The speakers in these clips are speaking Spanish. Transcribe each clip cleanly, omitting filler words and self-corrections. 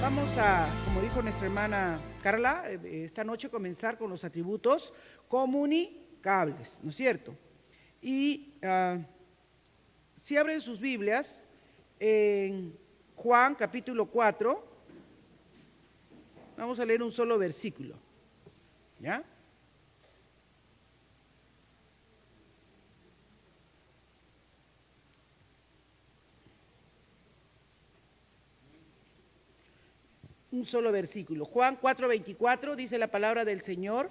Vamos a, como dijo nuestra hermana Carla, esta noche comenzar con los atributos comunicables, ¿no es cierto? Y si abren sus Biblias, en Juan capítulo 4, vamos a leer un solo versículo, ¿ya? Un solo versículo. Juan 4:24 dice la palabra del Señor: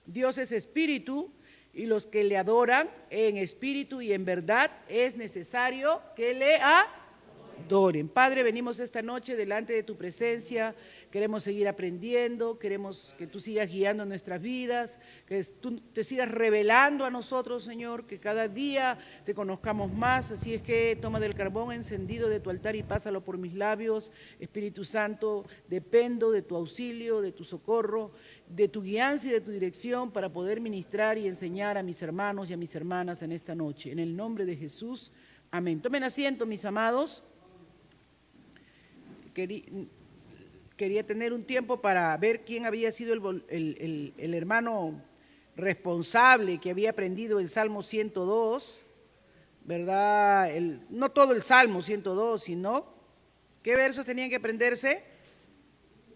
Dios es espíritu y los que le adoran en espíritu y en verdad es necesario que le adoren. Padre, venimos esta noche delante de tu presencia, queremos seguir aprendiendo, queremos que tú sigas guiando nuestras vidas, que tú te sigas revelando a nosotros, Señor, que cada día te conozcamos más. Así es que toma del carbón encendido de tu altar y pásalo por mis labios. Espíritu Santo, dependo de tu auxilio, de tu socorro, de tu guianza y de tu dirección para poder ministrar y enseñar a mis hermanos y a mis hermanas en esta noche. En el nombre de Jesús, amén. Tomen asiento, mis amados. Quería tener un tiempo para ver quién había sido el hermano responsable que había aprendido el Salmo 102, ¿verdad? No todo el Salmo 102, sino, ¿qué versos tenían que aprenderse?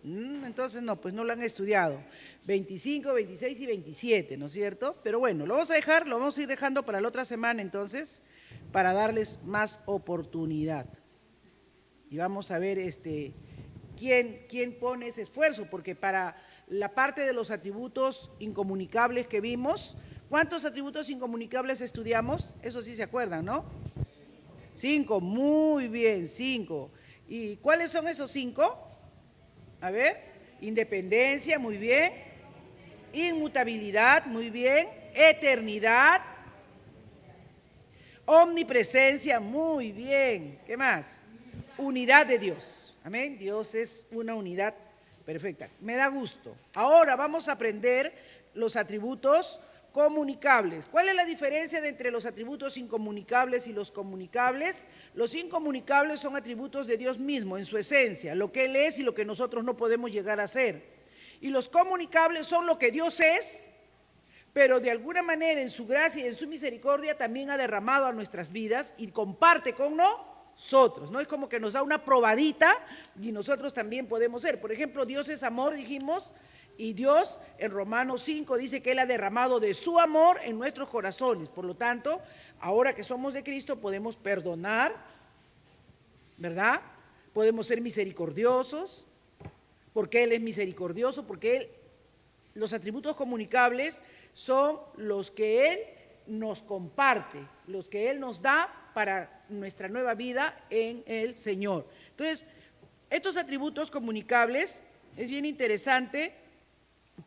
Entonces no, pues no lo han estudiado. 25, 26 y 27, ¿no es cierto? Pero bueno, lo vamos a ir dejando para la otra semana entonces, para darles más oportunidad. Y vamos a ver quién pone ese esfuerzo, porque para la parte de los atributos incomunicables que vimos, ¿cuántos atributos incomunicables estudiamos? Eso sí se acuerdan, ¿no? 5, muy bien, 5. ¿Y cuáles son esos 5? A ver, independencia, muy bien, inmutabilidad, muy bien, eternidad, omnipresencia, muy bien, ¿qué más? Unidad de Dios, amén. Dios es una unidad perfecta. Me da gusto. Ahora vamos a aprender los atributos comunicables. ¿Cuál es la diferencia entre los atributos incomunicables y los comunicables? Los incomunicables son atributos de Dios mismo en su esencia, lo que Él es y lo que nosotros no podemos llegar a ser. Y los comunicables son lo que Dios es, pero de alguna manera en su gracia y en su misericordia también ha derramado a nuestras vidas y comparte con nosotros, ¿no? Es como que nos da una probadita y nosotros también podemos ser. Por ejemplo, Dios es amor, dijimos, y Dios en Romanos 5 dice que Él ha derramado de su amor en nuestros corazones. Por lo tanto, ahora que somos de Cristo podemos perdonar, ¿verdad? Podemos ser misericordiosos, porque Él es misericordioso, porque los atributos comunicables son los que Él nos comparte, los que Él nos da para nuestra nueva vida en el Señor. Entonces, estos atributos comunicables es bien interesante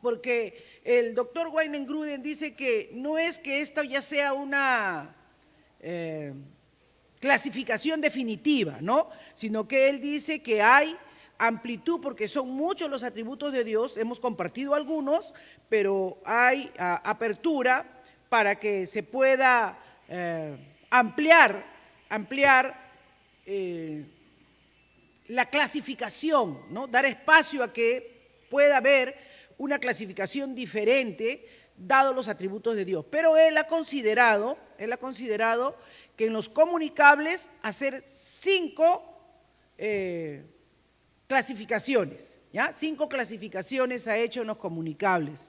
porque el doctor Weinengruden dice que no es que esto ya sea una clasificación definitiva, ¿no? Sino que él dice que hay amplitud porque son muchos los atributos de Dios, hemos compartido algunos, pero hay apertura para que se pueda ampliar la clasificación, ¿no? Dar espacio a que pueda haber una clasificación diferente dado los atributos de Dios. Pero él ha considerado que en los comunicables hacer 5 clasificaciones, ¿ya? 5 clasificaciones ha hecho en los comunicables.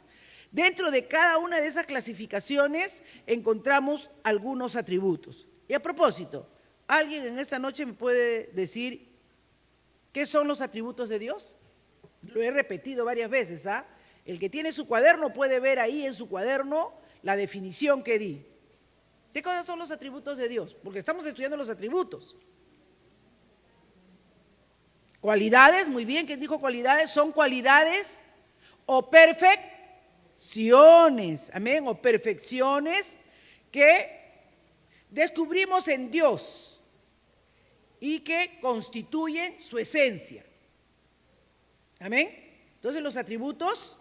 Dentro de cada una de esas clasificaciones encontramos algunos atributos. Y a propósito, ¿alguien en esta noche me puede decir qué son los atributos de Dios? Lo he repetido varias veces, ¿ah? El que tiene su cuaderno puede ver ahí en su cuaderno la definición que di. ¿Qué cosas son los atributos de Dios? Porque estamos estudiando los atributos. Cualidades, muy bien, ¿quién dijo cualidades? Son cualidades o perfecciones, amén, o perfecciones que descubrimos en Dios y que constituyen su esencia, amén. Entonces los atributos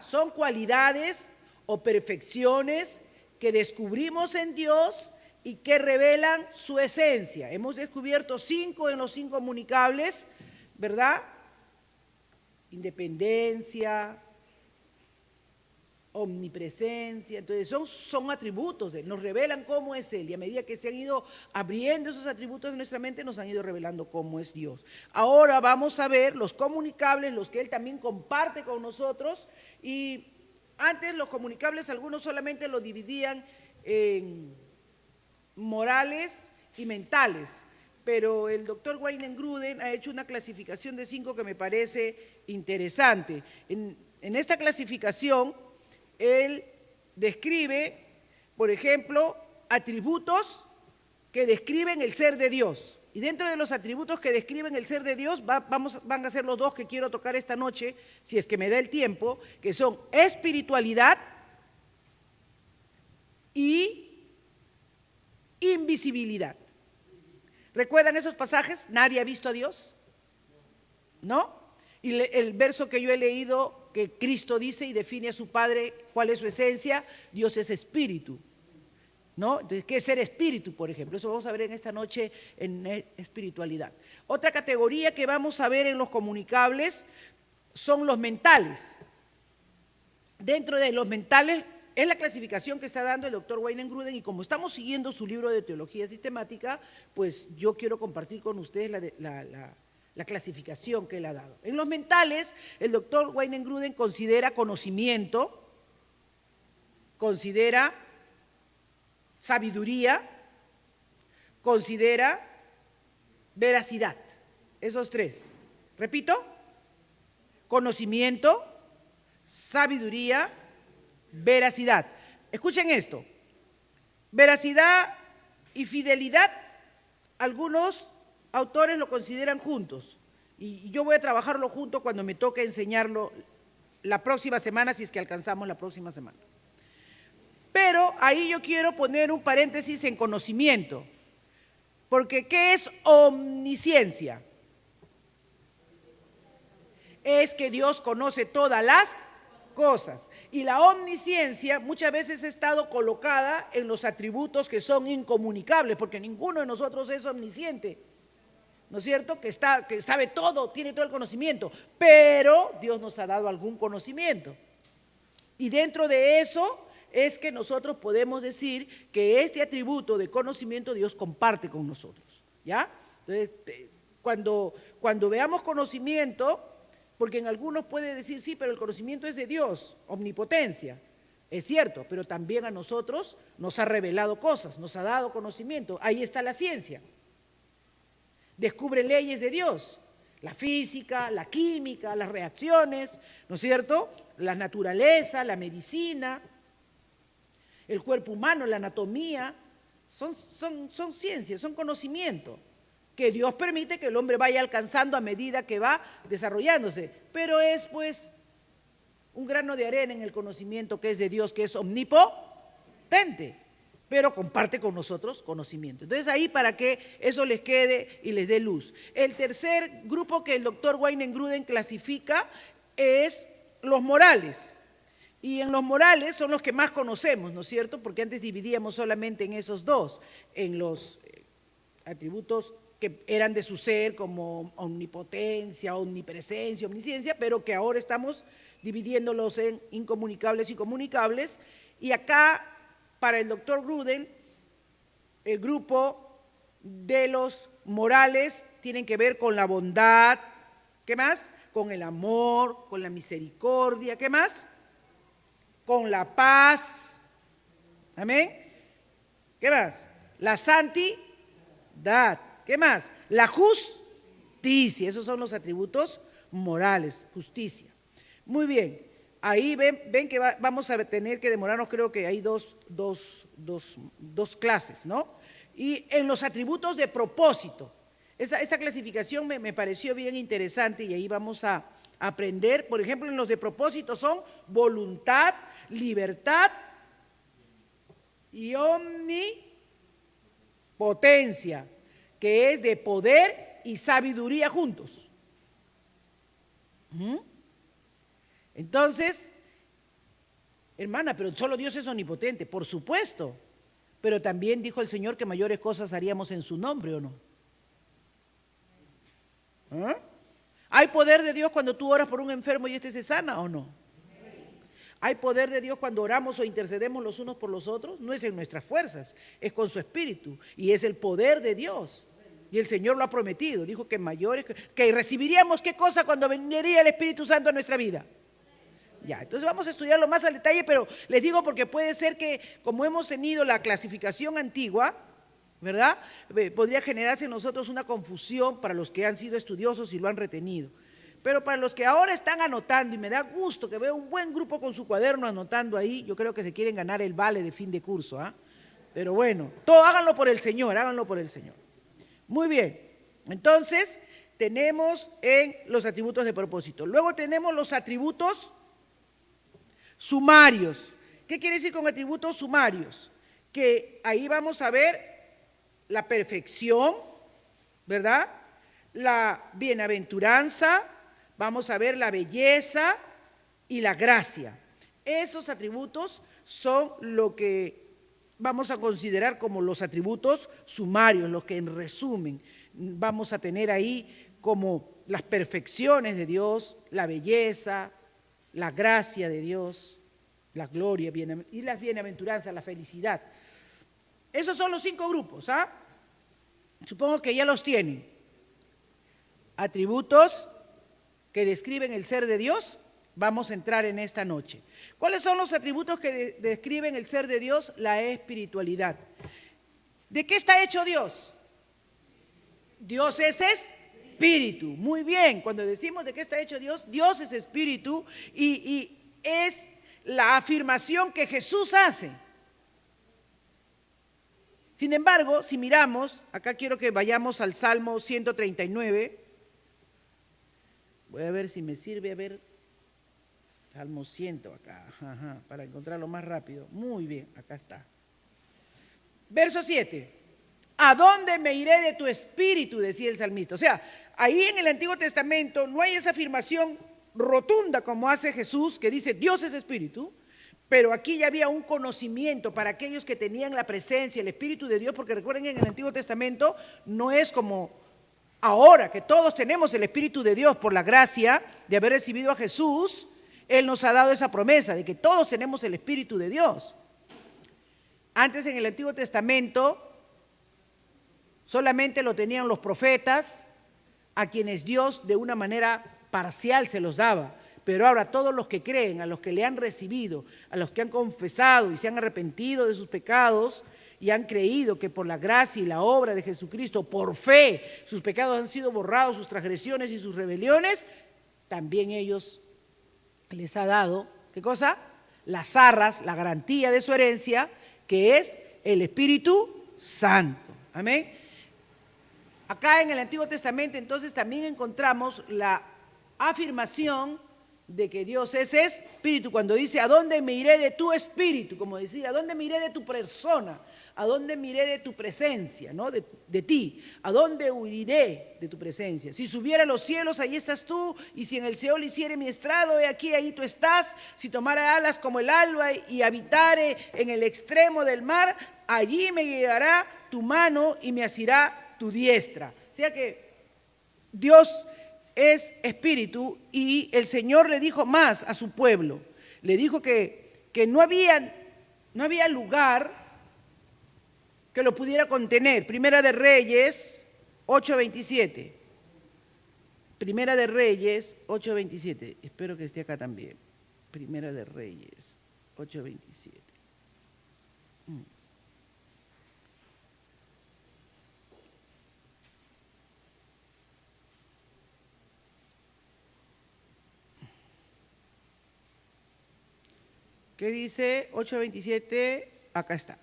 son cualidades o perfecciones que descubrimos en Dios y que revelan su esencia. Hemos descubierto 5 en los incomunicables, ¿verdad? Independencia, omnipresencia, entonces son atributos de Él, nos revelan cómo es Él, y a medida que se han ido abriendo esos atributos en nuestra mente, nos han ido revelando cómo es Dios. Ahora vamos a ver los comunicables, los que Él también comparte con nosotros, y antes los comunicables algunos solamente los dividían en morales y mentales, pero el doctor Wayne-Gruden ha hecho una clasificación de 5 que me parece interesante. En esta clasificación, él describe, por ejemplo, atributos que describen el ser de Dios. Y dentro de los atributos que describen el ser de Dios, van a ser los 2 que quiero tocar esta noche, si es que me da el tiempo, que son espiritualidad y invisibilidad. ¿Recuerdan esos pasajes? ¿Nadie ha visto a Dios? ¿No? Y el verso que yo he leído, que Cristo dice y define a su Padre, ¿cuál es su esencia? Dios es espíritu, ¿no? Entonces, ¿qué es ser espíritu, por ejemplo? Eso vamos a ver en esta noche en espiritualidad. Otra categoría que vamos a ver en los comunicables son los mentales. Dentro de los mentales es la clasificación que está dando el doctor Wayne-Gruden, y como estamos siguiendo su libro de teología sistemática, pues yo quiero compartir con ustedes la clasificación que él ha dado. En los mentales, el doctor Wayne-Gruden considera conocimiento, considera sabiduría, considera veracidad. Esos 3. Repito, conocimiento, sabiduría, veracidad. Escuchen esto. Veracidad y fidelidad, algunos autores lo consideran juntos, y yo voy a trabajarlo junto cuando me toque enseñarlo la próxima semana, si es que alcanzamos la próxima semana. Pero ahí yo quiero poner un paréntesis en conocimiento, porque ¿qué es omnisciencia? Es que Dios conoce todas las cosas, y la omnisciencia muchas veces ha estado colocada en los atributos que son incomunicables, porque ninguno de nosotros es omnisciente, ¿no es cierto? Que sabe todo, tiene todo el conocimiento, pero Dios nos ha dado algún conocimiento. Y dentro de eso es que nosotros podemos decir que este atributo de conocimiento Dios comparte con nosotros, ¿ya? Entonces, cuando veamos conocimiento, porque en algunos puede decir, sí, pero el conocimiento es de Dios, omnipotencia. Es cierto, pero también a nosotros nos ha revelado cosas, nos ha dado conocimiento. Ahí está la ciencia. Descubre leyes de Dios, la física, la química, las reacciones, ¿no es cierto? La naturaleza, la medicina, el cuerpo humano, la anatomía, son ciencias, son conocimiento que Dios permite que el hombre vaya alcanzando a medida que va desarrollándose, pero es pues un grano de arena en el conocimiento que es de Dios, que es omnipotente, pero comparte con nosotros conocimiento. Entonces ahí para que eso les quede y les dé luz. El tercer grupo que el doctor Wayne-Gruden clasifica es los morales. Y en los morales son los que más conocemos, ¿no es cierto? Porque antes dividíamos solamente en esos 2, en los atributos que eran de su ser, como omnipotencia, omnipresencia, omnisciencia, pero que ahora estamos dividiéndolos en incomunicables y comunicables. Y acá, para el doctor Gruden, el grupo de los morales tienen que ver con la bondad, ¿qué más? Con el amor, con la misericordia, ¿qué más? Con la paz, ¿amén? ¿Qué más? La santidad, ¿qué más? La justicia, esos son los atributos morales, justicia. Muy bien. Ahí ven que vamos a tener que demorarnos, creo que hay dos clases, ¿no? Y en los atributos de propósito, esta clasificación me pareció bien interesante, y ahí vamos a aprender. Por ejemplo, en los de propósito son voluntad, libertad y omnipotencia, que es de poder y sabiduría juntos. Entonces, hermana, pero solo Dios es omnipotente, por supuesto, Pero también dijo el Señor que mayores cosas haríamos en su nombre, ¿o no? ¿Ah? ¿Hay poder de Dios cuando tú oras por un enfermo y éste se sana o no? ¿Hay poder de Dios cuando oramos o intercedemos los unos por los otros? No es en nuestras fuerzas, es con su Espíritu y es el poder de Dios. Y el Señor lo ha prometido, dijo que mayores, que recibiríamos qué cosa cuando vendría el Espíritu Santo a nuestra vida. Ya, entonces vamos a estudiarlo más al detalle, pero les digo porque puede ser que como hemos tenido la clasificación antigua, ¿verdad? Podría generarse en nosotros una confusión para los que han sido estudiosos y lo han retenido. Pero para los que ahora están anotando, y me da gusto que veo un buen grupo con su cuaderno anotando ahí, yo creo que se quieren ganar el vale de fin de curso, ¿ah? Pero bueno, todo háganlo por el Señor, háganlo por el Señor. Muy bien, entonces tenemos en los atributos de propósito. Luego tenemos los atributos sumarios. ¿Qué quiere decir con atributos sumarios? Que ahí vamos a ver la perfección, ¿verdad? La bienaventuranza, vamos a ver la belleza y la gracia. Esos atributos son lo que vamos a considerar como los atributos sumarios, los que en resumen vamos a tener ahí como las perfecciones de Dios, la belleza, la gracia de Dios, la gloria y las bienaventuranzas, la felicidad. Esos son los 5 grupos, ¿ah? Supongo que ya los tienen. Atributos que describen el ser de Dios, vamos a entrar en esta noche. ¿Cuáles son los atributos que describen el ser de Dios? La espiritualidad. ¿De qué está hecho Dios? Dios es espíritu. Muy bien, cuando decimos de qué está hecho Dios, Dios es espíritu y es la afirmación que Jesús hace. Sin embargo, si miramos, acá quiero que vayamos al Salmo 139. Voy a ver si me sirve, a ver, Salmo 100 acá, para encontrarlo más rápido. Muy bien, acá está. Verso 7. ¿A dónde me iré de tu espíritu?, decía el salmista. O sea, ahí en el Antiguo Testamento no hay esa afirmación rotunda como hace Jesús, que dice Dios es espíritu, pero aquí ya había un conocimiento para aquellos que tenían la presencia, el Espíritu de Dios, porque recuerden, en el Antiguo Testamento no es como ahora que todos tenemos el Espíritu de Dios por la gracia de haber recibido a Jesús. Él nos ha dado esa promesa de que todos tenemos el Espíritu de Dios. Antes, en el Antiguo Testamento, solamente lo tenían los profetas, a quienes Dios de una manera parcial se los daba. Pero ahora todos los que creen, a los que le han recibido, a los que han confesado y se han arrepentido de sus pecados y han creído que por la gracia y la obra de Jesucristo, por fe, sus pecados han sido borrados, sus transgresiones y sus rebeliones, también ellos les ha dado, ¿qué cosa? Las arras, la garantía de su herencia, que es el Espíritu Santo. Amén. Acá en el Antiguo Testamento entonces también encontramos la afirmación de que Dios es espíritu, cuando dice, ¿a dónde me iré de tu espíritu? Como decir, ¿a dónde me iré de tu persona? ¿A dónde me iré de tu presencia? ¿No? De ti. ¿A dónde huiré de tu presencia? Si subiera a los cielos, ahí estás tú, y si en el Seol hiciere mi estrado, he aquí, ahí tú estás. Si tomara alas como el alba y habitare en el extremo del mar, allí me guiará tu mano y me asirá tu diestra. O sea que Dios es espíritu, y el Señor le dijo más a su pueblo. Le dijo que no había lugar que lo pudiera contener. Primera de Reyes 8:27. Primera de Reyes 8:27. Espero que esté acá también. Primera de Reyes 8:27. ¿Qué dice 8:27? Acá está.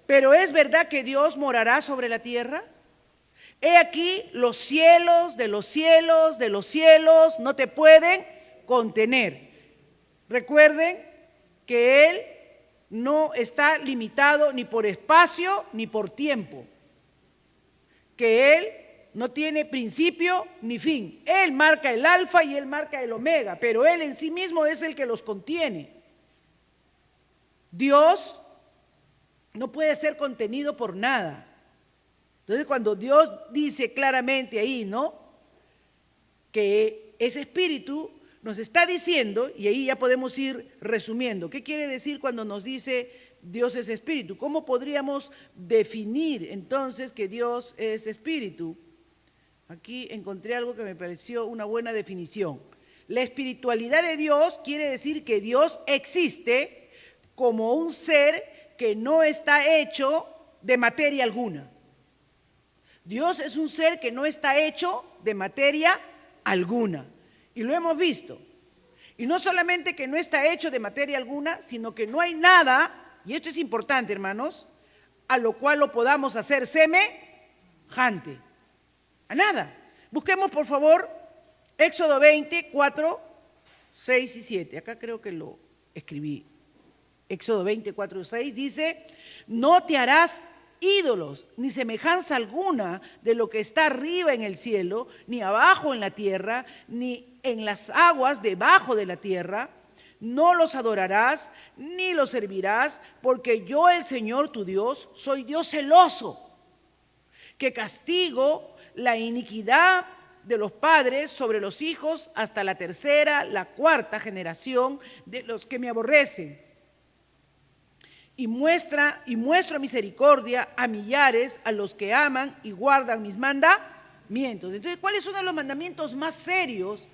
Pero es verdad que Dios morará sobre la tierra. He aquí, los cielos de los cielos de los cielos no te pueden contener. Recuerden que Él no está limitado ni por espacio ni por tiempo. Que Él no tiene principio ni fin. Él marca el alfa y Él marca el omega, pero Él en sí mismo es el que los contiene. Dios no puede ser contenido por nada. Entonces, cuando Dios dice claramente ahí, ¿no?, que ese espíritu, nos está diciendo, y ahí ya podemos ir resumiendo, ¿qué quiere decir cuando nos dice Dios es espíritu? ¿Cómo podríamos definir entonces que Dios es espíritu? Aquí encontré algo que me pareció una buena definición. La espiritualidad de Dios quiere decir que Dios existe como un ser que no está hecho de materia alguna. Dios es un ser que no está hecho de materia alguna. Y lo hemos visto. Y no solamente que no está hecho de materia alguna, sino que no hay nada, y esto es importante, hermanos, a lo cual lo podamos hacer semejante. A nada. Busquemos, por favor, Éxodo 20, 4, 6 y 7. Acá creo que lo escribí. Éxodo 20, 4 y 6 dice: no te harás ídolos, ni semejanza alguna de lo que está arriba en el cielo, ni abajo en la tierra, ni en las aguas debajo de la tierra. No los adorarás, ni los servirás, porque yo, el Señor tu Dios, soy Dios celoso, que castigo la iniquidad de los padres sobre los hijos hasta la tercera, la cuarta generación de los que me aborrecen. Y muestro misericordia a millares, a los que aman y guardan mis mandamientos. Entonces, ¿cuáles son los mandamientos más serios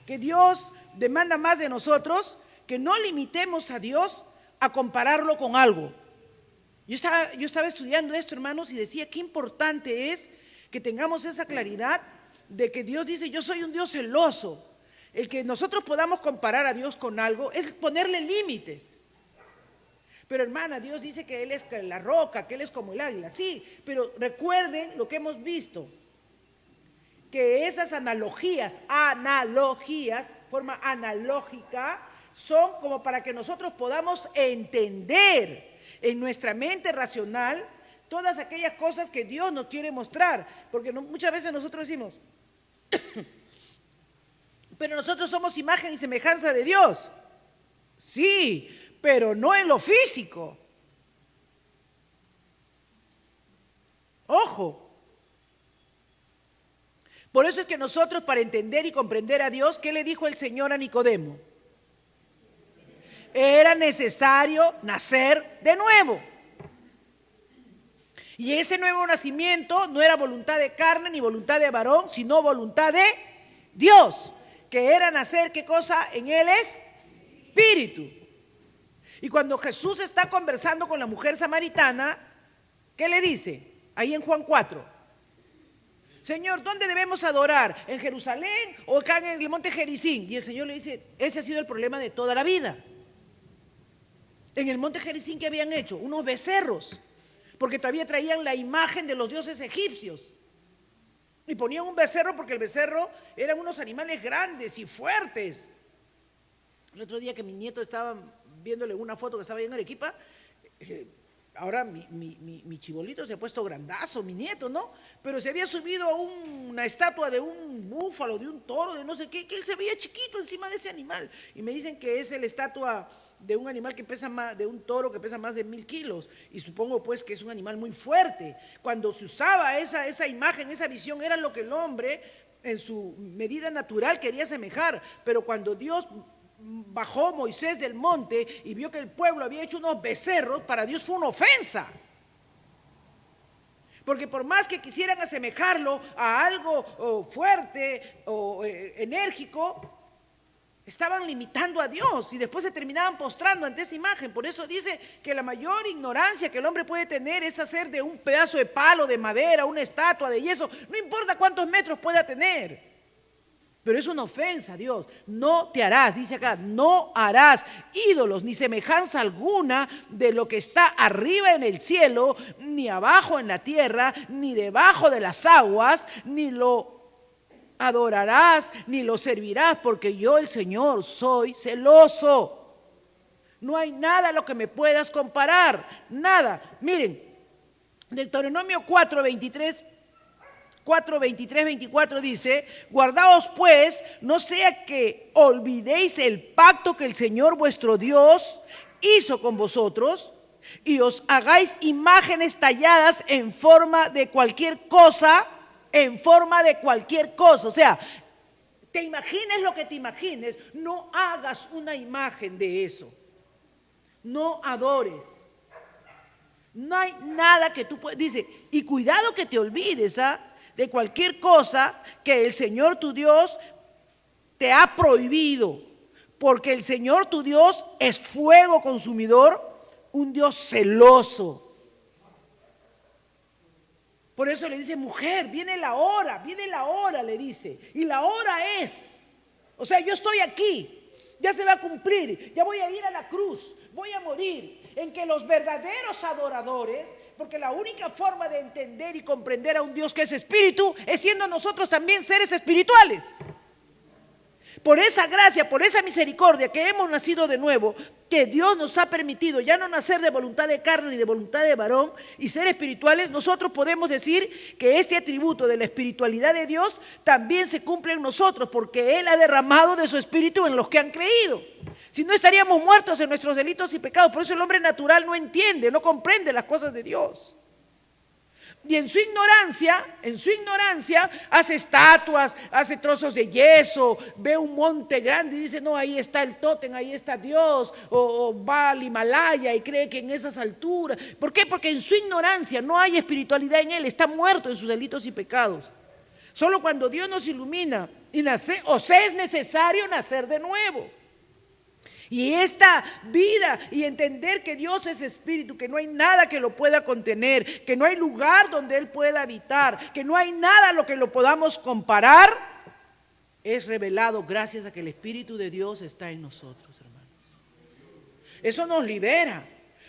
que Dios demanda más de nosotros? Que no limitemos a Dios a compararlo con algo. Yo estaba estudiando esto, hermanos, y decía qué importante es que tengamos esa claridad de que Dios dice: yo soy un Dios celoso. El que nosotros podamos comparar a Dios con algo es ponerle límites. Pero hermana, Dios dice que Él es la roca, que Él es como el águila. Sí, pero recuerden lo que hemos visto, que esas analogías, forma analógica, son como para que nosotros podamos entender en nuestra mente racional todas aquellas cosas que Dios nos quiere mostrar. Porque muchas veces nosotros decimos, pero nosotros somos imagen y semejanza de Dios. Sí, pero no en lo físico. Ojo. Por eso es que nosotros, para entender y comprender a Dios, ¿qué le dijo el Señor a Nicodemo? Era necesario nacer de nuevo. Y ese nuevo nacimiento no era voluntad de carne ni voluntad de varón, sino voluntad de Dios, que era nacer, ¿qué cosa? En el Espíritu. Y cuando Jesús está conversando con la mujer samaritana, ¿qué le dice? Ahí en Juan 4. Señor, ¿dónde debemos adorar? ¿En Jerusalén o acá en el monte Gerizim? Y el Señor le dice, ese ha sido el problema de toda la vida. En el monte Gerizim, ¿qué habían hecho? Unos becerros, porque todavía traían la imagen de los dioses egipcios. Y ponían un becerro porque el becerro eran unos animales grandes y fuertes. El otro día que mi nieto estaba viéndole una foto que estaba ahí en Arequipa, ahora mi chibolito se ha puesto grandazo, mi nieto, ¿no? Pero se había subido a una estatua de un búfalo, de un toro, de no sé qué, que él se veía chiquito encima de ese animal. Y me dicen que es la estatua de un animal que pesa más, de un toro que pesa más de 1000 kilos. Y supongo pues que es un animal muy fuerte. Cuando se usaba esa imagen, esa visión, era lo que el hombre en su medida natural quería asemejar. Pero cuando Dios bajó Moisés del monte y vio que el pueblo había hecho unos becerros, para Dios fue una ofensa. Porque por más que quisieran asemejarlo a algo fuerte o enérgico, estaban limitando a Dios y después se terminaban postrando ante esa imagen. Por eso dice que la mayor ignorancia que el hombre puede tener es hacer de un pedazo de palo, de madera, una estatua de yeso, no importa cuántos metros pueda tener. Pero es una ofensa a Dios. No te harás, dice acá, no harás ídolos ni semejanza alguna de lo que está arriba en el cielo, ni abajo en la tierra, ni debajo de las aguas, ni lo adorarás, ni lo servirás, porque yo, el Señor, soy celoso. No hay nada a lo que me puedas comparar, nada. Miren, Deuteronomio 4:23, 24 dice: guardaos pues, no sea que olvidéis el pacto que el Señor vuestro Dios hizo con vosotros, y os hagáis imágenes talladas en forma de cualquier cosa, O sea, te imagines lo que te imagines, no hagas una imagen de eso. No adores. No hay nada que tú puedas. Dice, y cuidado que te olvides de cualquier cosa que el Señor tu Dios te ha prohibido, porque el Señor tu Dios es fuego consumidor, un Dios celoso. Por eso le dice, mujer, viene la hora, le dice, y la hora es, o sea, yo estoy aquí, ya se va a cumplir, ya voy a ir a la cruz, voy a morir, en que los verdaderos adoradores, porque la única forma de entender y comprender a un Dios que es espíritu, es siendo nosotros también seres espirituales. Por esa gracia, por esa misericordia que hemos nacido de nuevo, que Dios nos ha permitido ya no nacer de voluntad de carne ni de voluntad de varón y ser espirituales, nosotros podemos decir que este atributo de la espiritualidad de Dios también se cumple en nosotros, porque Él ha derramado de su espíritu en los que han creído. Si no, estaríamos muertos en nuestros delitos y pecados. Por eso el hombre natural no entiende, no comprende las cosas de Dios. Y en su ignorancia, hace estatuas, hace trozos de yeso, ve un monte grande y dice, no, ahí está el tótem, ahí está Dios, o va al Himalaya y cree que en esas alturas. ¿Por qué? Porque en su ignorancia no hay espiritualidad en él, está muerto en sus delitos y pecados. Solo cuando Dios nos ilumina y nace, o sea, es necesario nacer de nuevo. Y esta vida y entender que Dios es espíritu, que no hay nada que lo pueda contener, que no hay lugar donde Él pueda habitar, que no hay nada a lo que lo podamos comparar, es revelado gracias a que el Espíritu de Dios está en nosotros, hermanos. Eso nos libera.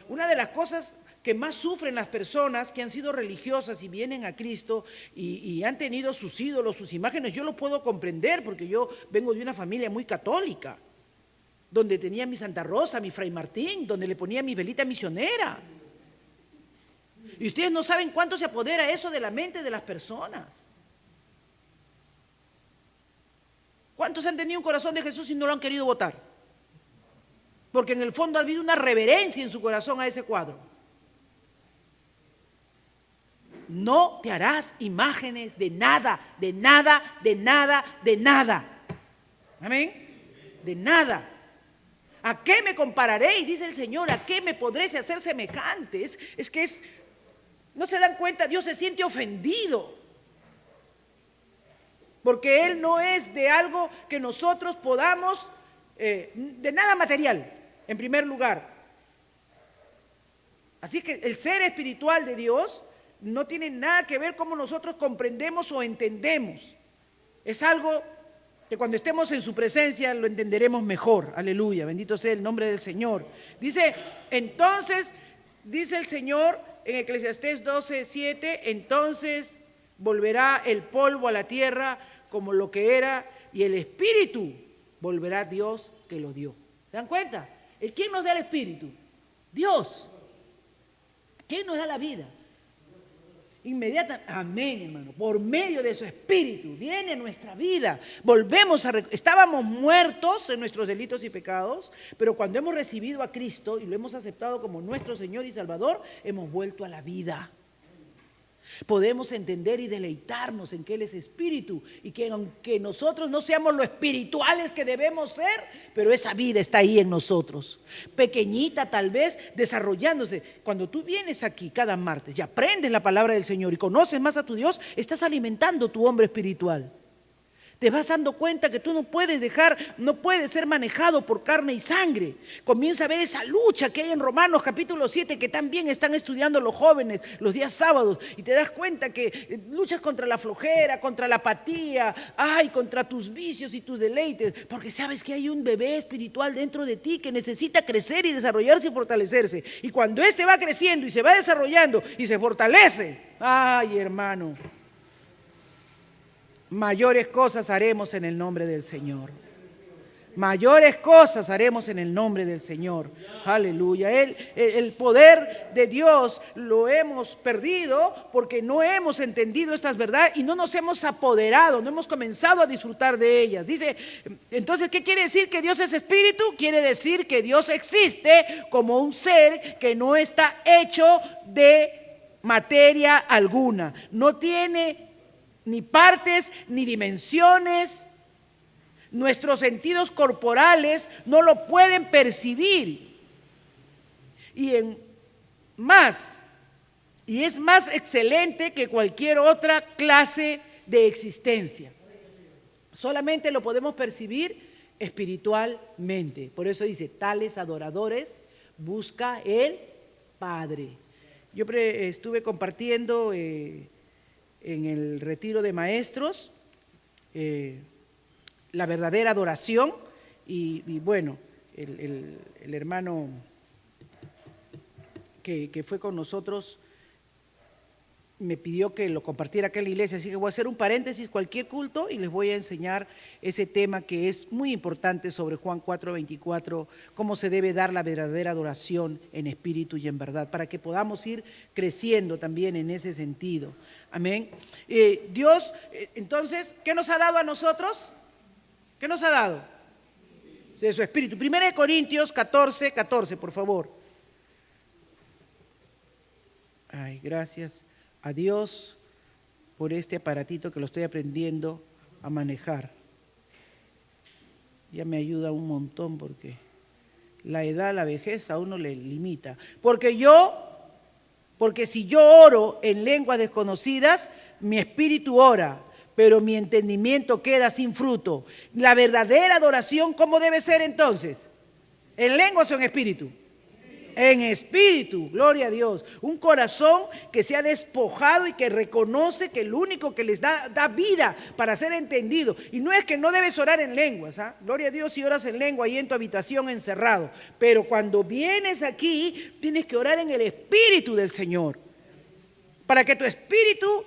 Una de las cosas que más sufren las personas que han sido religiosas y vienen a Cristo y han tenido sus ídolos, sus imágenes, yo lo puedo comprender porque yo vengo de una familia muy católica, donde tenía mi Santa Rosa, mi Fray Martín, donde le ponía mi velita misionera. Y ustedes no saben cuánto se apodera eso de la mente de las personas. ¿Cuántos han tenido un corazón de Jesús y no lo han querido votar? Porque en el fondo ha habido una reverencia en su corazón a ese cuadro. No te harás imágenes de nada, de nada, de nada, de nada. Amén. De nada. ¿A qué me compararéis? Dice el Señor, ¿a qué me podréis hacer semejantes? No se dan cuenta, Dios se siente ofendido. Porque Él no es de algo que nosotros podamos, de nada material, en primer lugar. Así que el ser espiritual de Dios no tiene nada que ver cómo nosotros comprendemos o entendemos. Es algo que cuando estemos en su presencia lo entenderemos mejor. Aleluya, bendito sea el nombre del Señor. Dice, entonces, dice el Señor en Eclesiastés 12:7, entonces volverá el polvo a la tierra como lo que era, y el espíritu volverá a Dios que lo dio. ¿Se dan cuenta? ¿Quién nos da el espíritu? Dios. ¿Quién nos da la vida? Inmediatamente, amén, hermano, por medio de su espíritu viene nuestra vida. Estábamos muertos en nuestros delitos y pecados, pero cuando hemos recibido a Cristo y lo hemos aceptado como nuestro Señor y Salvador, hemos vuelto a la vida. Podemos entender y deleitarnos en que Él es espíritu y que aunque nosotros no seamos lo espirituales que debemos ser, pero esa vida está ahí en nosotros, pequeñita tal vez, desarrollándose. Cuando tú vienes aquí cada martes y aprendes la palabra del Señor y conoces más a tu Dios, estás alimentando tu hombre espiritual. Te vas dando cuenta que tú no puedes ser manejado por carne y sangre. Comienza a ver esa lucha que hay en Romanos capítulo 7, que también están estudiando los jóvenes los días sábados, y te das cuenta que luchas contra la flojera, contra la apatía, contra tus vicios y tus deleites, porque sabes que hay un bebé espiritual dentro de ti que necesita crecer y desarrollarse y fortalecerse. Y cuando éste va creciendo y se va desarrollando y se fortalece, hermano, mayores cosas haremos en el nombre del Señor. mayores cosas haremos en el nombre del Señor. Aleluya. El poder de Dios lo hemos perdido porque no hemos entendido estas verdades y no nos hemos apoderado, no hemos comenzado a disfrutar de ellas. Dice, entonces, ¿qué quiere decir que Dios es espíritu? Quiere decir que Dios existe como un ser que no está hecho de materia alguna. No tiene ni partes ni dimensiones. Nuestros sentidos corporales no lo pueden percibir. Y es más excelente que cualquier otra clase de existencia. Solamente lo podemos percibir espiritualmente. Por eso dice, tales adoradores busca el Padre. Yo estuve compartiendo en el retiro de maestros la verdadera adoración y bueno, el hermano que fue con nosotros me pidió que lo compartiera acá en la iglesia, así que voy a hacer un paréntesis cualquier culto y les voy a enseñar ese tema que es muy importante sobre Juan 4:24, cómo se debe dar la verdadera adoración en espíritu y en verdad, para que podamos ir creciendo también en ese sentido. Amén. Dios, entonces, ¿qué nos ha dado a nosotros? ¿Qué nos ha dado? De su espíritu. 1 Corintios 14:14, por favor. Ay, gracias a Dios por este aparatito que lo estoy aprendiendo a manejar. Ya me ayuda un montón porque la edad, la vejez a uno le limita. Porque si yo oro en lenguas desconocidas, mi espíritu ora, pero mi entendimiento queda sin fruto. La verdadera adoración, ¿cómo debe ser entonces? ¿En lenguas o en espíritu? En espíritu, gloria a Dios. Un corazón que se ha despojado y que reconoce que el único que les da vida para ser entendido. Y no es que no debes orar en lenguas, ¿ah? Gloria a Dios si oras en lengua ahí en tu habitación encerrado. Pero cuando vienes aquí, tienes que orar en el espíritu del Señor. Para que tu espíritu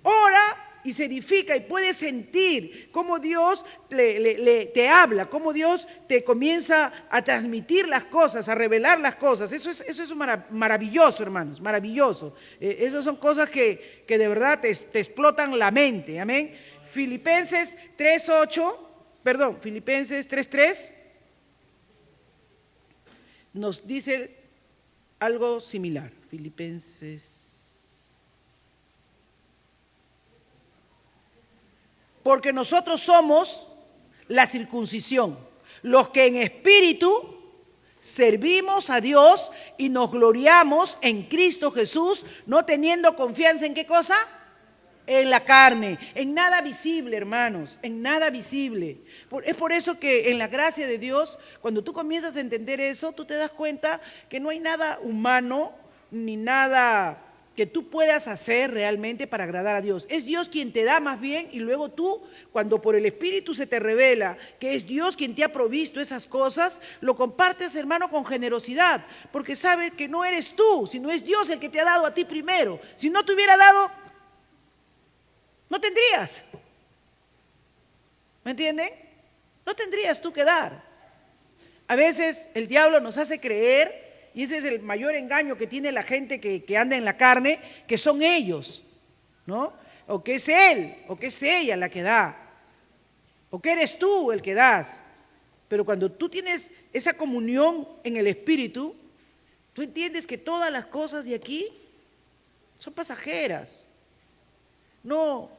ora y se edifica y puedes sentir cómo Dios te habla, cómo Dios te comienza a transmitir las cosas, a revelar las cosas. Eso es maravilloso, hermanos, maravilloso. Esas son cosas que de verdad te explotan la mente. Amén. Filipenses 3:3 nos dice algo similar. Filipenses. Porque nosotros somos la circuncisión, los que en espíritu servimos a Dios y nos gloriamos en Cristo Jesús, no teniendo confianza en ¿qué cosa? En la carne, en nada visible, hermanos, en nada visible. Es por eso que en la gracia de Dios, cuando tú comienzas a entender eso, tú te das cuenta que no hay nada humano ni nada que tú puedas hacer realmente para agradar a Dios. Es Dios quien te da más bien y luego tú, cuando por el Espíritu se te revela que es Dios quien te ha provisto esas cosas, lo compartes, hermano, con generosidad, porque sabes que no eres tú, sino es Dios el que te ha dado a ti primero. Si no te hubiera dado, no tendrías. ¿Me entienden? No tendrías tú que dar. A veces el diablo nos hace creer, y ese es el mayor engaño que tiene la gente que anda en la carne, que son ellos, ¿no? O que es él, o que es ella la que da, o que eres tú el que das. Pero cuando tú tienes esa comunión en el Espíritu, tú entiendes que todas las cosas de aquí son pasajeras. No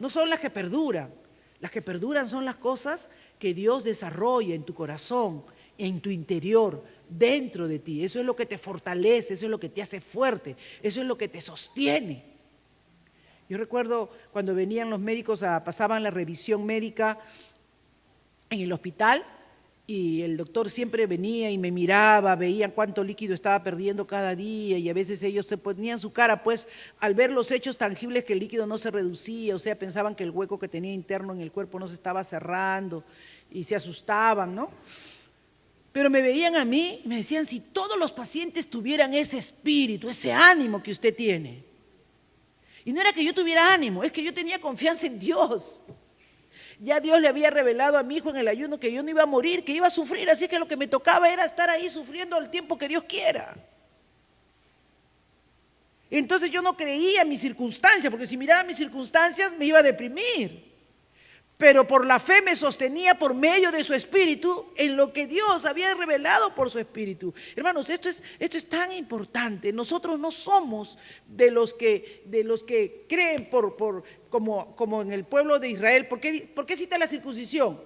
son las que perduran. Las que perduran son las cosas que Dios desarrolla en tu corazón, en tu interior, dentro de ti. Eso es lo que te fortalece, eso es lo que te hace fuerte, eso es lo que te sostiene. Yo recuerdo cuando venían los médicos, pasaban la revisión médica en el hospital y el doctor siempre venía y me miraba, veían cuánto líquido estaba perdiendo cada día y a veces ellos se ponían su cara pues al ver los hechos tangibles que el líquido no se reducía, o sea, pensaban que el hueco que tenía interno en el cuerpo no se estaba cerrando y se asustaban, ¿no? Pero me veían a mí y me decían, si todos los pacientes tuvieran ese espíritu, ese ánimo que usted tiene. Y no era que yo tuviera ánimo, es que yo tenía confianza en Dios. Ya Dios le había revelado a mi hijo en el ayuno que yo no iba a morir, que iba a sufrir, así que lo que me tocaba era estar ahí sufriendo el tiempo que Dios quiera. Entonces yo no creía en mis circunstancias, porque si miraba mis circunstancias me iba a deprimir. Pero por la fe me sostenía por medio de su Espíritu en lo que Dios había revelado por su Espíritu. Hermanos, esto es tan importante. Nosotros no somos de los que creen como en el pueblo de Israel. ¿Por qué cita la circuncisión?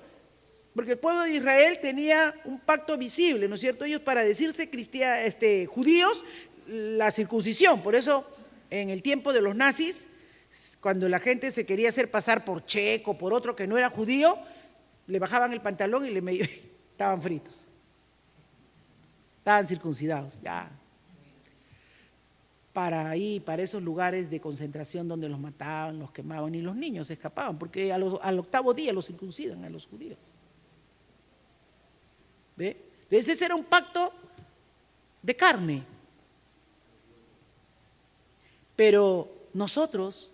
Porque el pueblo de Israel tenía un pacto visible, ¿no es cierto? Ellos, para decirse judíos, la circuncisión. Por eso en el tiempo de los nazis, cuando la gente se quería hacer pasar por checo, por otro que no era judío, le bajaban el pantalón y estaban fritos. Estaban circuncidados, ya. Para esos lugares de concentración donde los mataban, los quemaban y los niños escapaban, porque al 8º día los circuncidan a los judíos. ¿Ve? Entonces ese era un pacto de carne. Pero nosotros,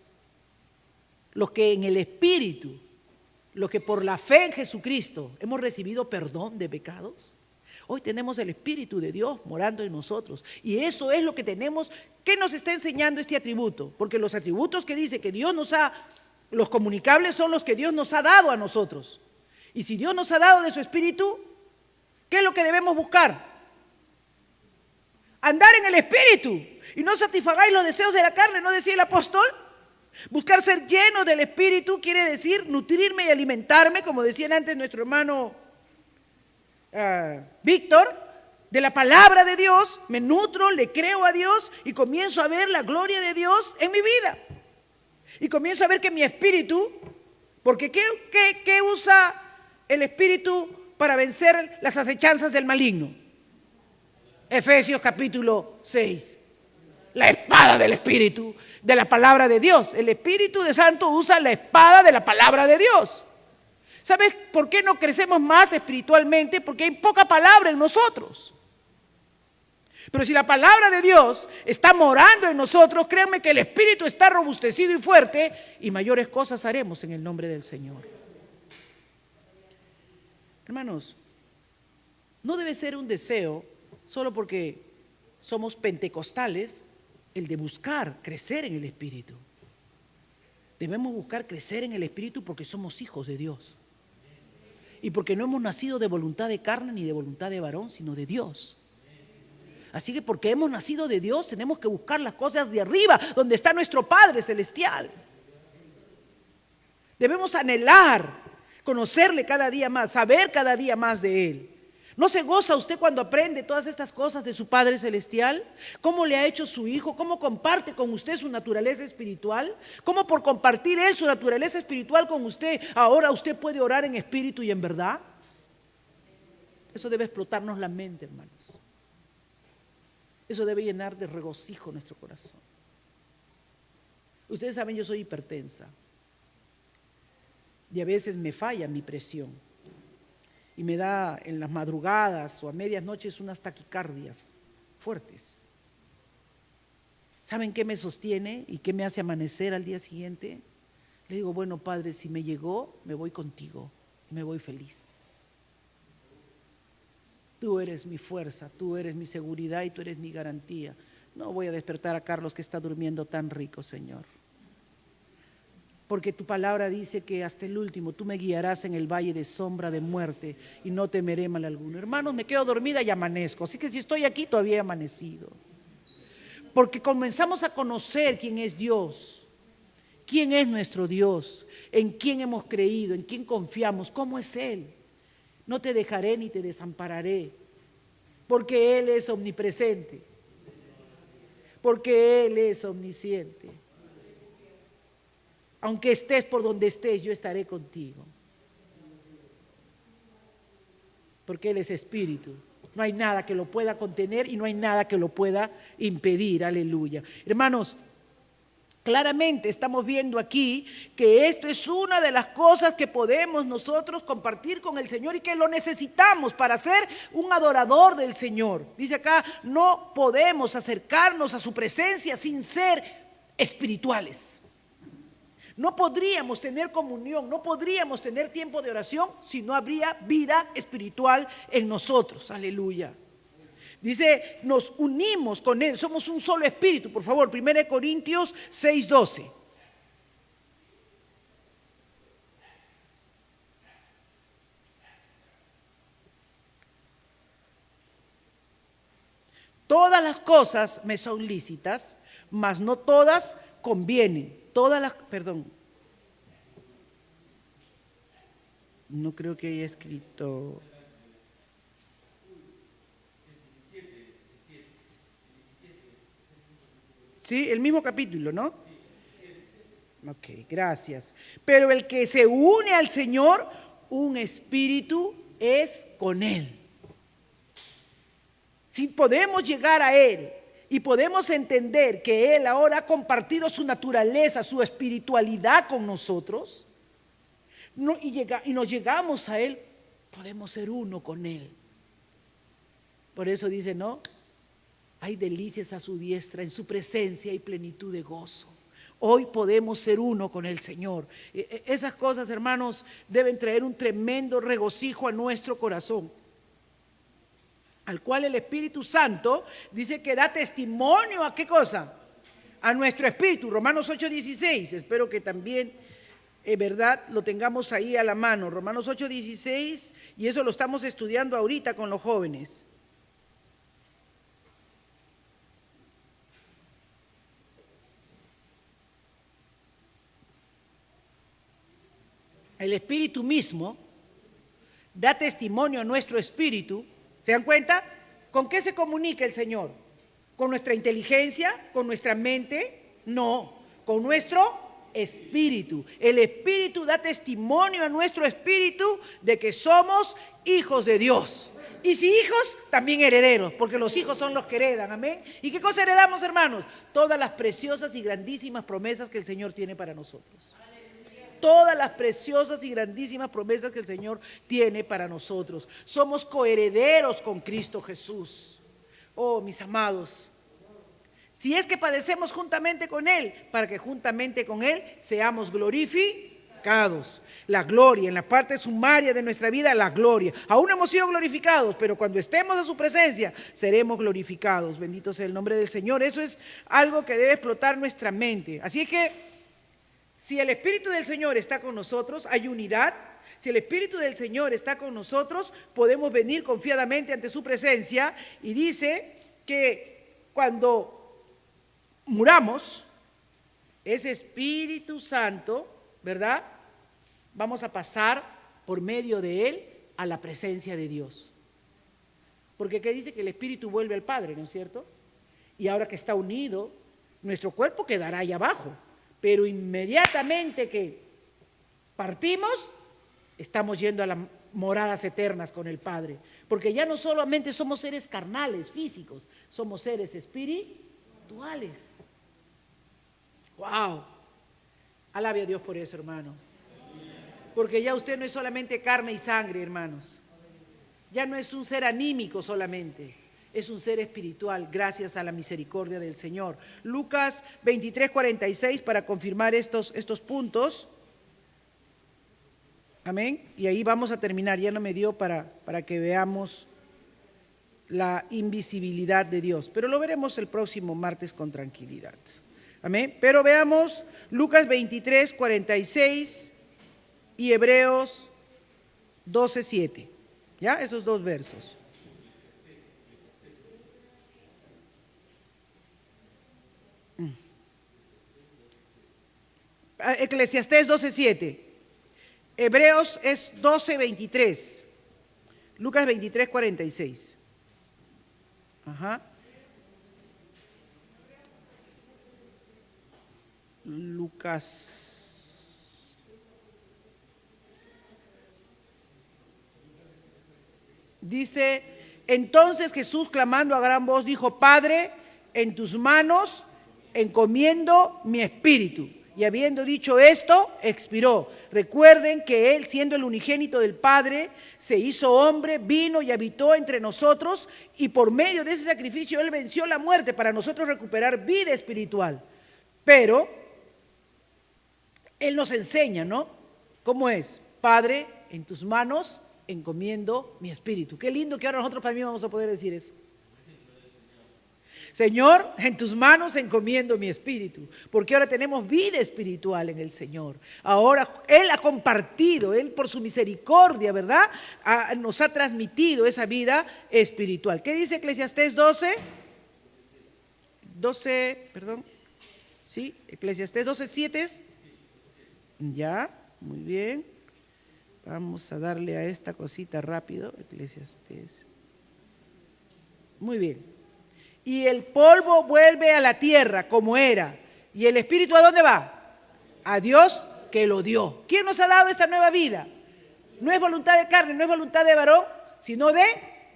los que en el Espíritu, los que por la fe en Jesucristo hemos recibido perdón de pecados, hoy tenemos el Espíritu de Dios morando en nosotros. Y eso es lo que tenemos. ¿Qué nos está enseñando este atributo? Porque los atributos que dice que Dios los comunicables son los que Dios nos ha dado a nosotros. Y si Dios nos ha dado de su Espíritu, ¿qué es lo que debemos buscar? Andar en el Espíritu y no satisfagáis los deseos de la carne, ¿no decía el apóstol? Buscar ser lleno del Espíritu quiere decir nutrirme y alimentarme, como decía antes nuestro hermano Víctor, de la palabra de Dios. Me nutro, le creo a Dios y comienzo a ver la gloria de Dios en mi vida. Y comienzo a ver que mi espíritu, porque ¿qué usa el Espíritu para vencer las acechanzas del maligno? Efesios capítulo 6. La espada del Espíritu, de la palabra de Dios. El Espíritu de Santo usa la espada de la palabra de Dios. ¿Sabes por qué no crecemos más espiritualmente? Porque hay poca palabra en nosotros. Pero si la palabra de Dios está morando en nosotros, créanme que el Espíritu está robustecido y fuerte y mayores cosas haremos en el nombre del Señor. Hermanos, no debe ser un deseo solo porque somos pentecostales el de buscar crecer en el Espíritu. Debemos buscar crecer en el Espíritu porque somos hijos de Dios. Y porque no hemos nacido de voluntad de carne ni de voluntad de varón, sino de Dios. Así que porque hemos nacido de Dios, tenemos que buscar las cosas de arriba, donde está nuestro Padre Celestial. Debemos anhelar, conocerle cada día más, saber cada día más de Él. ¿No se goza usted cuando aprende todas estas cosas de su Padre Celestial? ¿Cómo le ha hecho su Hijo? ¿Cómo comparte con usted su naturaleza espiritual? ¿Cómo por compartir Él su naturaleza espiritual con usted, ahora usted puede orar en espíritu y en verdad? Eso debe explotarnos la mente, hermanos. Eso debe llenar de regocijo nuestro corazón. Ustedes saben, yo soy hipertensa. Y a veces me falla mi presión. Y me da en las madrugadas o a medias noches unas taquicardias fuertes. ¿Saben qué me sostiene y qué me hace amanecer al día siguiente? Le digo, bueno, Padre, si me llegó, me voy contigo, me voy feliz. Tú eres mi fuerza, tú eres mi seguridad y tú eres mi garantía. No voy a despertar a Carlos que está durmiendo tan rico, Señor. Porque tu palabra dice que hasta el último tú me guiarás en el valle de sombra de muerte y no temeré mal alguno. Hermanos, me quedo dormida y amanezco, así que si estoy aquí todavía he amanecido. Porque comenzamos a conocer quién es Dios, quién es nuestro Dios, en quién hemos creído, en quién confiamos, cómo es Él. No te dejaré ni te desampararé, porque Él es omnipresente, porque Él es omnisciente. Aunque estés por donde estés, yo estaré contigo. Porque Él es espíritu. No hay nada que lo pueda contener y no hay nada que lo pueda impedir. Aleluya. Hermanos, claramente estamos viendo aquí que esto es una de las cosas que podemos nosotros compartir con el Señor y que lo necesitamos para ser un adorador del Señor. Dice acá, no podemos acercarnos a su presencia sin ser espirituales. No podríamos tener comunión, no podríamos tener tiempo de oración si no habría vida espiritual en nosotros. Aleluya. Dice, nos unimos con Él, somos un solo espíritu. Por favor, 1 Corintios 6:12. Todas las cosas me son lícitas, mas no todas convienen. No creo que haya escrito. Sí, el mismo capítulo, ¿no? Ok, gracias. Pero el que se une al Señor, un espíritu es con Él. Si podemos llegar a Él y podemos entender que Él ahora ha compartido su naturaleza, su espiritualidad con nosotros, y nos llegamos a Él, podemos ser uno con Él. Por eso dice, ¿no? Hay delicias a su diestra, en su presencia y plenitud de gozo. Hoy podemos ser uno con el Señor. Esas cosas, hermanos, deben traer un tremendo regocijo a nuestro corazón, al cual el Espíritu Santo dice que da testimonio ¿a qué cosa? A nuestro espíritu. Romanos 8:16, espero que también, verdad, lo tengamos ahí a la mano. Romanos 8:16, y eso lo estamos estudiando ahorita con los jóvenes. El Espíritu mismo da testimonio a nuestro espíritu. ¿Se dan cuenta? ¿Con qué se comunica el Señor? ¿Con nuestra inteligencia? ¿Con nuestra mente? No, con nuestro espíritu. El Espíritu da testimonio a nuestro espíritu de que somos hijos de Dios. Y si hijos, también herederos, porque los hijos son los que heredan, amén. ¿Y qué cosa heredamos, hermanos? Todas las preciosas y grandísimas promesas que el Señor tiene para nosotros. Todas las preciosas y grandísimas promesas que el Señor tiene para nosotros. Somos coherederos con Cristo Jesús. Oh, mis amados, si es que padecemos juntamente con Él, para que juntamente con Él seamos glorificados. La gloria, en la parte sumaria de nuestra vida, la gloria. Aún no hemos sido glorificados, pero cuando estemos en su presencia, seremos glorificados. Bendito sea el nombre del Señor. Eso es algo que debe explotar nuestra mente. Así que, si el Espíritu del Señor está con nosotros, hay unidad. Si el Espíritu del Señor está con nosotros, podemos venir confiadamente ante su presencia. Y dice que cuando muramos, ese Espíritu Santo, ¿verdad? Vamos a pasar por medio de Él a la presencia de Dios. Porque ¿qué dice? Que el Espíritu vuelve al Padre, ¿no es cierto? Y ahora que está unido, nuestro cuerpo quedará ahí abajo. Pero inmediatamente que partimos, estamos yendo a las moradas eternas con el Padre. Porque ya no solamente somos seres carnales, físicos, somos seres espirituales. ¡Wow! Alabe a Dios por eso, hermano. Porque ya usted no es solamente carne y sangre, hermanos. Ya no es un ser anímico solamente. Es un ser espiritual, gracias a la misericordia del Señor. Lucas 23:46, para confirmar estos puntos. Amén. Y ahí vamos a terminar. Ya no me dio para que veamos la invisibilidad de Dios. Pero lo veremos el próximo martes con tranquilidad. Amén. Pero veamos Lucas 23:46 y Hebreos 12:7. ¿Ya? Esos dos versos. Eclesiastés 12:7. Hebreos es 12:23. Lucas 23:46. Ajá. Lucas. Dice, entonces Jesús clamando a gran voz dijo, Padre, en tus manos encomiendo mi espíritu. Y habiendo dicho esto, expiró. Recuerden que Él, siendo el unigénito del Padre, se hizo hombre, vino y habitó entre nosotros, y por medio de ese sacrificio Él venció la muerte para nosotros recuperar vida espiritual. Pero Él nos enseña, ¿no? ¿Cómo es? Padre, en tus manos encomiendo mi espíritu. Qué lindo que ahora nosotros también vamos a poder decir eso. Señor, en tus manos encomiendo mi espíritu, porque ahora tenemos vida espiritual en el Señor. Ahora Él ha compartido, Él por su misericordia, ¿verdad? Nos ha transmitido esa vida espiritual. ¿Qué dice Eclesiastés 12? 12, perdón. Sí, Eclesiastés 12:7. Ya, muy bien. Vamos a darle a esta cosita rápido, Eclesiastés. Muy bien. Y el polvo vuelve a la tierra como era. ¿Y el espíritu a dónde va? A Dios que lo dio. ¿Quién nos ha dado esta nueva vida? No es voluntad de carne, no es voluntad de varón, sino de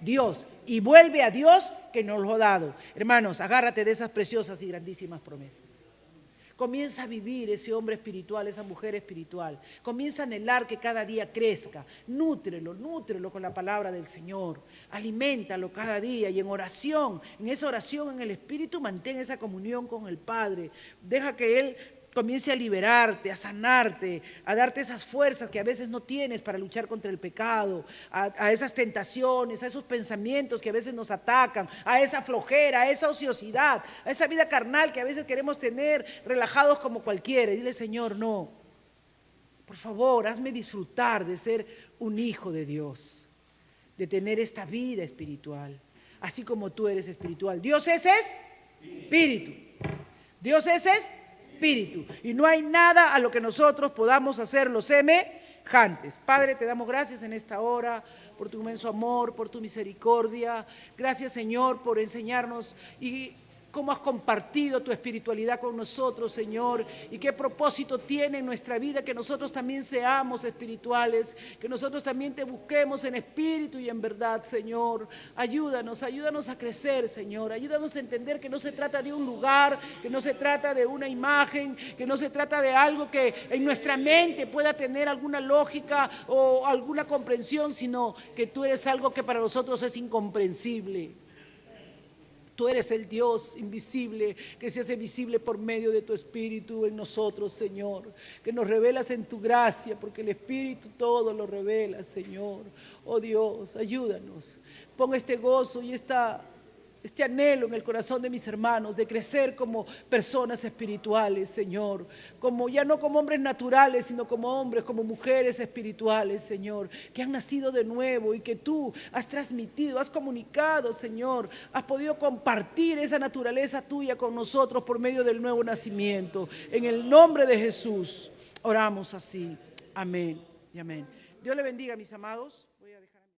Dios. Y vuelve a Dios que nos lo ha dado. Hermanos, agárrate de esas preciosas y grandísimas promesas. Comienza a vivir ese hombre espiritual, esa mujer espiritual. Comienza a anhelar que cada día crezca. Nútrelo con la palabra del Señor. Aliméntalo cada día y en oración, en esa oración en el Espíritu, mantén esa comunión con el Padre. Deja que Él comience a liberarte, a sanarte, a darte esas fuerzas que a veces no tienes para luchar contra el pecado, a esas tentaciones, a esos pensamientos que a veces nos atacan, a esa flojera, a esa ociosidad, a esa vida carnal que a veces queremos tener relajados como cualquiera. Y dile, Señor, no, por favor, hazme disfrutar de ser un hijo de Dios, de tener esta vida espiritual, así como tú eres espiritual. Dios es espíritu. Dios es espíritu. Y no hay nada a lo que nosotros podamos hacer los semejantes. Padre, te damos gracias en esta hora por tu inmenso amor, por tu misericordia. Gracias, Señor, por enseñarnos y cómo has compartido tu espiritualidad con nosotros, Señor, y qué propósito tiene en nuestra vida que nosotros también seamos espirituales, que nosotros también te busquemos en espíritu y en verdad, Señor. Ayúdanos a crecer, Señor. Ayúdanos a entender que no se trata de un lugar, que no se trata de una imagen, que no se trata de algo que en nuestra mente pueda tener alguna lógica o alguna comprensión, sino que tú eres algo que para nosotros es incomprensible. Tú eres el Dios invisible que se hace visible por medio de tu Espíritu en nosotros, Señor. Que nos revelas en tu gracia, porque el Espíritu todo lo revela, Señor. Oh Dios, ayúdanos. Pon este gozo y este anhelo en el corazón de mis hermanos de crecer como personas espirituales, Señor, ya no como hombres naturales, sino como hombres, como mujeres espirituales, Señor, que han nacido de nuevo y que tú has transmitido, has comunicado, Señor, has podido compartir esa naturaleza tuya con nosotros por medio del nuevo nacimiento. En el nombre de Jesús oramos así. Amén y amén. Dios le bendiga, mis amados.